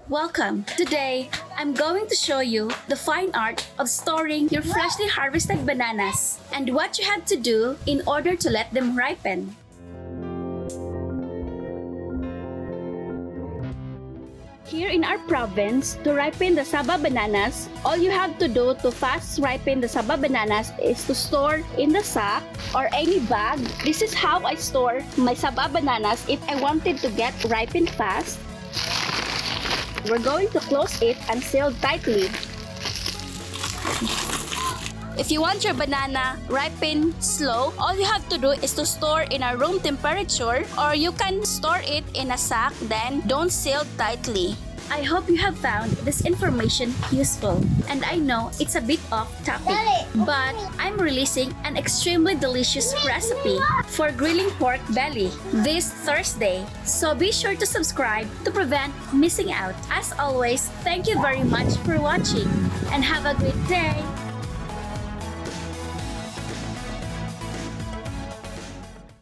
Welcome! Today, I'm going to show you the fine art of storing your freshly harvested bananas and what you have to do in order to let them ripen. Here in our province, to ripen the Saba bananas, all you have to do to fast ripen the Saba bananas is to store in the sack or any bag. This is how I store my Saba bananas if I wanted to get ripened fast. We're going to close it and seal tightly. If you want your banana ripen slow, all you have to do is to store in a room temperature, or you can store it in a sack, then don't seal tightly. I hope you have found this information useful, and I know it's a bit off topic, but I'm releasing an extremely delicious recipe for grilling pork belly this Thursday, so be sure to subscribe to prevent missing out. As always, thank you very much for watching, and have a great day!